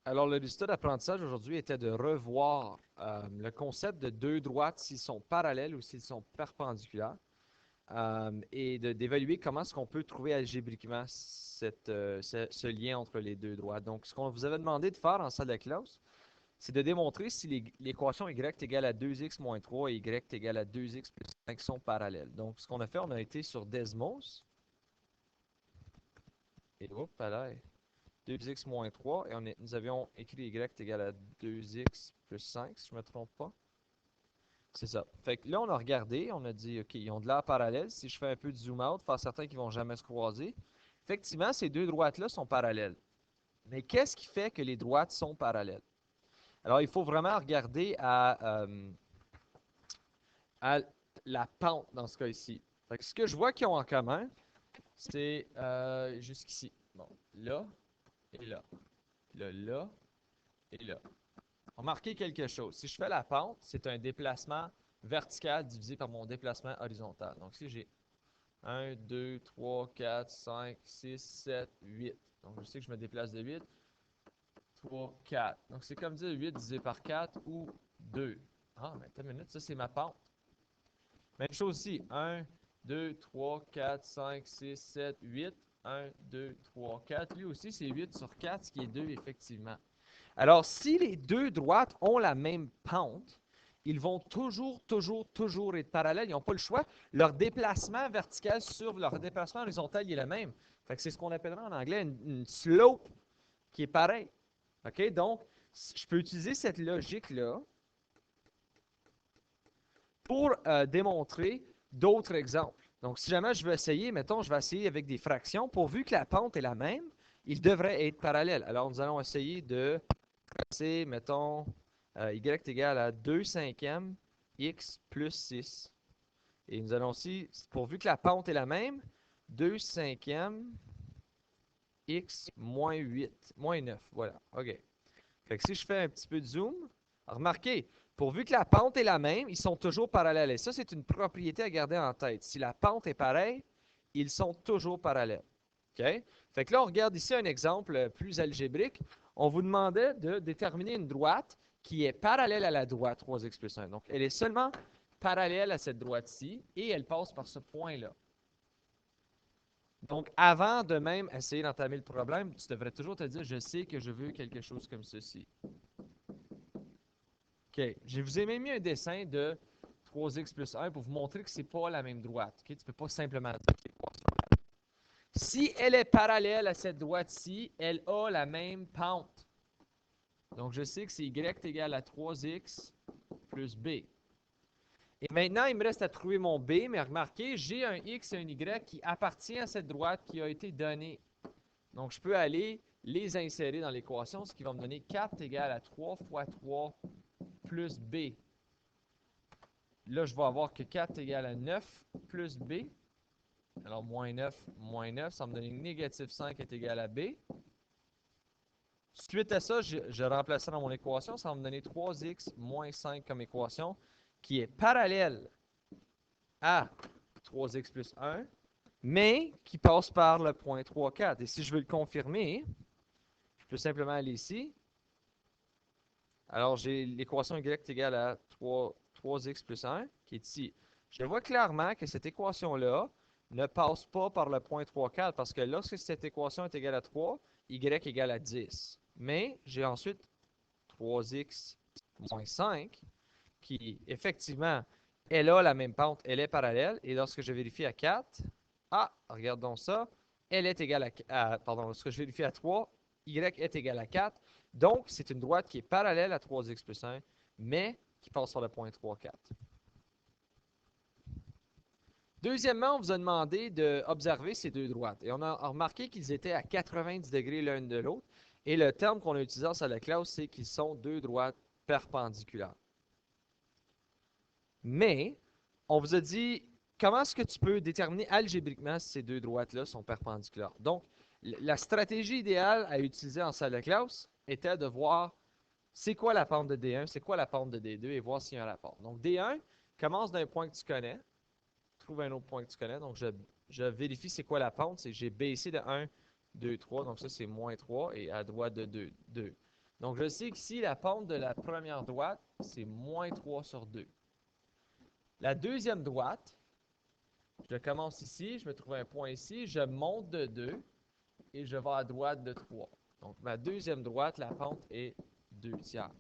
Alors, le résultat d'apprentissage aujourd'hui était de revoir le concept de deux droites s'ils sont parallèles ou s'ils sont perpendiculaires et d'évaluer comment est-ce qu'on peut trouver algébriquement ce lien entre les deux droites. Donc, ce qu'on vous avait demandé de faire en salle de classe, c'est de démontrer si l'équation y est égale à 2x moins 3 et y est égale à 2x plus 5 sont parallèles. Donc, ce qu'on a fait, on a été sur Desmos et hop, là, 2x moins 3 et nous avions écrit y est égal à 2x plus 5, si je ne me trompe pas. C'est ça. Fait que là, on a regardé, on a dit, OK, ils ont de l'air parallèle. Si je fais un peu de zoom out, faire certain qu'ils vont jamais se croiser. Effectivement, ces deux droites-là sont parallèles. Mais qu'est-ce qui fait que les droites sont parallèles? Alors, il faut vraiment regarder à la pente dans ce cas-ci. Fait que ce que je vois qu'ils ont en commun, c'est jusqu'ici. Bon, là et là. Là et là. Remarquez quelque chose. Si je fais la pente, c'est un déplacement vertical divisé par mon déplacement horizontal. Donc, si j'ai 1, 2, 3, 4, 5, 6, 7, 8. Donc, je sais que je me déplace de 8. 3, 4. Donc, c'est comme dire 8 divisé par 4 ou 2. Ah, mais attends une minute, ça, c'est ma pente. Même chose ici. 1, 2, 3, 4, 5, 6, 7, 8. 1, 2, 3, 4. Lui aussi, c'est 8 sur 4, ce qui est 2, effectivement. Alors, si les deux droites ont la même pente, ils vont toujours être parallèles. Ils n'ont pas le choix. Leur déplacement vertical sur leur déplacement horizontal il est le même. Fait que c'est ce qu'on appellera en anglais une slope qui est pareille. OK? Donc, je peux utiliser cette logique-là pour démontrer d'autres exemples. Donc, si jamais je veux essayer, mettons, je vais essayer avec des fractions, pourvu que la pente est la même, ils devraient être parallèles. Alors, nous allons essayer de tracer, mettons, y est égal à 2 cinquièmes x plus 6. Et nous allons aussi, pourvu que la pente est la même, 2 cinquièmes x moins 8, moins 9. Voilà, OK. Fait que si je fais un petit peu de zoom, remarquez, pourvu que la pente est la même, ils sont toujours parallèles. Et ça, c'est une propriété à garder en tête. Si la pente est pareille, ils sont toujours parallèles. OK? Fait que là, on regarde ici un exemple plus algébrique. On vous demandait de déterminer une droite qui est parallèle à la droite 3x plus 1. Donc, elle est seulement parallèle à cette droite-ci et elle passe par ce point-là. Donc, avant de même essayer d'entamer le problème, tu devrais toujours te dire, je sais que je veux quelque chose comme ceci. OK. Je vous ai même mis un dessin de 3x plus 1 pour vous montrer que ce n'est pas la même droite. OK? Tu ne peux pas simplement dire que l'équation. Si elle est parallèle à cette droite-ci, elle a la même pente. Donc, je sais que c'est y égale à 3x plus b. Et maintenant, il me reste à trouver mon b, mais remarquez, j'ai un x et un y qui appartient à cette droite qui a été donnée. Donc, je peux aller les insérer dans l'équation, ce qui va me donner 4 égale à 3 fois 3 plus b. Là, je vais avoir que 4 égale à 9 plus b. Alors, moins 9, ça va me donner négatif 5 est égal à b. Suite à ça, je remplace ça dans mon équation. Ça va me donner 3x moins 5 comme équation qui est parallèle à 3x plus 1, mais qui passe par le point 3, 4. Et si je veux le confirmer, je peux simplement aller ici. Alors, j'ai l'équation y est égale à 3x plus 1, qui est ici. Je vois clairement que cette équation-là ne passe pas par le point 3, 4, parce que lorsque cette équation est égale à 3, y égale à 10. Mais j'ai ensuite 3x moins 5, qui, effectivement, elle a la même pente, elle est parallèle. Et lorsque je vérifie à 4, regardons ça, elle est égale pardon, lorsque je vérifie à 3, y est égal à 4. Donc, c'est une droite qui est parallèle à 3x plus 1, mais qui passe par le point 3, 4. Deuxièmement, on vous a demandé d'observer ces deux droites. Et on a remarqué qu'ils étaient à 90 degrés l'une de l'autre. Et le terme qu'on a utilisé en salle de classe, c'est qu'ils sont deux droites perpendiculaires. Mais, on vous a dit, comment est-ce que tu peux déterminer algébriquement si ces deux droites-là sont perpendiculaires? Donc, la stratégie idéale à utiliser en salle de classe était de voir c'est quoi la pente de D1, c'est quoi la pente de D2 et voir s'il y a un rapport. Donc, D1 commence d'un point que tu connais, trouve un autre point que tu connais. Donc, je vérifie c'est quoi la pente. J'ai baissé de 1, 2, 3. Donc, ça, c'est moins 3 et à droite de 2, 2. Donc, je sais qu'ici, la pente de la première droite, c'est moins 3 sur 2. La deuxième droite, je commence ici, je me trouve un point ici, je monte de 2 et je vais à droite de 3. Donc, ma deuxième droite, la pente est 2 tiers.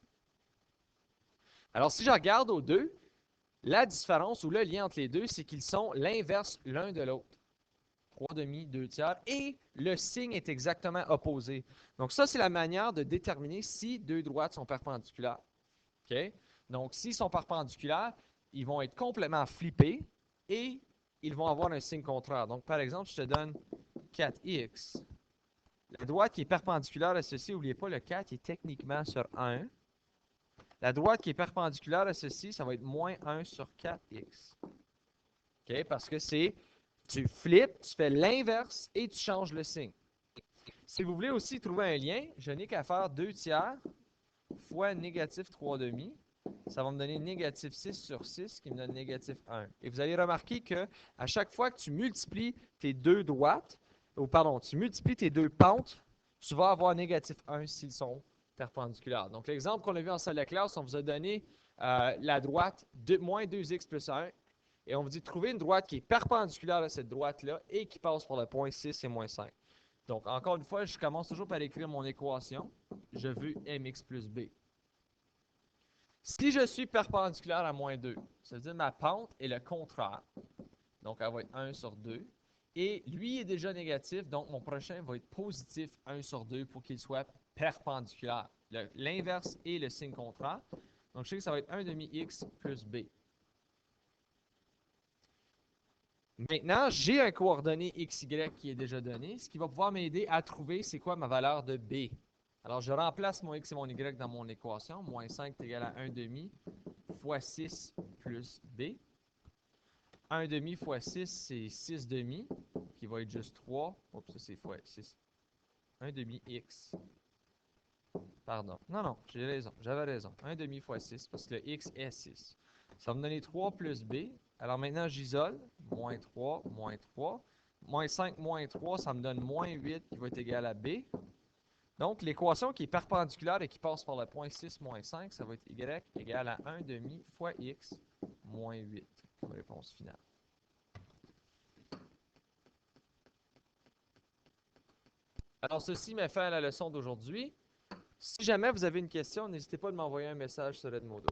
Alors, si je regarde aux deux, la différence ou le lien entre les deux, c'est qu'ils sont l'inverse l'un de l'autre. 3 demi, 2 tiers, et le signe est exactement opposé. Donc ça, c'est la manière de déterminer si deux droites sont perpendiculaires. OK? Donc, s'ils sont perpendiculaires, ils vont être complètement flippés et ils vont avoir un signe contraire. Donc, par exemple, je te donne 4x. La droite qui est perpendiculaire à ceci, n'oubliez pas, le 4 est techniquement sur 1. La droite qui est perpendiculaire à ceci, ça va être moins 1 sur 4x. OK? Parce que c'est, tu flippes, tu fais l'inverse et tu changes le signe. Si vous voulez aussi trouver un lien, je n'ai qu'à faire 2 tiers fois négatif 3 demi. Ça va me donner négatif 6 sur 6 qui me donne négatif 1. Et vous allez remarquer que à chaque fois que tu multiplies tes deux droites, ou pardon, tu multiplies tes deux pentes, tu vas avoir négatif 1 s'ils sont perpendiculaires. Donc, l'exemple qu'on a vu en salle de classe, on vous a donné la droite de moins 2x plus 1. Et on vous dit de trouver une droite qui est perpendiculaire à cette droite-là et qui passe par le point 6 et moins 5. Donc, encore une fois, je commence toujours par écrire mon équation. Je veux mx plus b. Si je suis perpendiculaire à moins 2, ça veut dire que ma pente est le contraire. Donc, elle va être 1 sur 2. Et lui est déjà négatif, donc mon prochain va être positif 1 sur 2 pour qu'il soit perpendiculaire. L'inverse est le signe contraire. Donc, je sais que ça va être 1 demi x plus b. Maintenant, j'ai un coordonné xy qui est déjà donné, ce qui va pouvoir m'aider à trouver c'est quoi ma valeur de b. Alors, je remplace mon x et mon y dans mon équation. Moins 5 est égal à 1 demi fois 6 plus b. 1 demi fois 6, c'est 6 demi, qui va être juste 3. Oups, ça c'est fois 6. 1 demi x. Pardon. Non, j'ai raison. J'avais raison. 1 demi fois 6, parce que le x est 6. Ça va me donner 3 plus b. Alors maintenant, j'isole. Moins 3, moins 3. Moins 5, moins 3, ça me donne moins 8 qui va être égal à b. Donc, l'équation qui est perpendiculaire et qui passe par le point 6 moins 5, ça va être y égale à 1 demi fois x moins 8 comme réponse finale. Alors, ceci met fin à la leçon d'aujourd'hui. Si jamais vous avez une question, n'hésitez pas à m'envoyer un message sur Edmodo.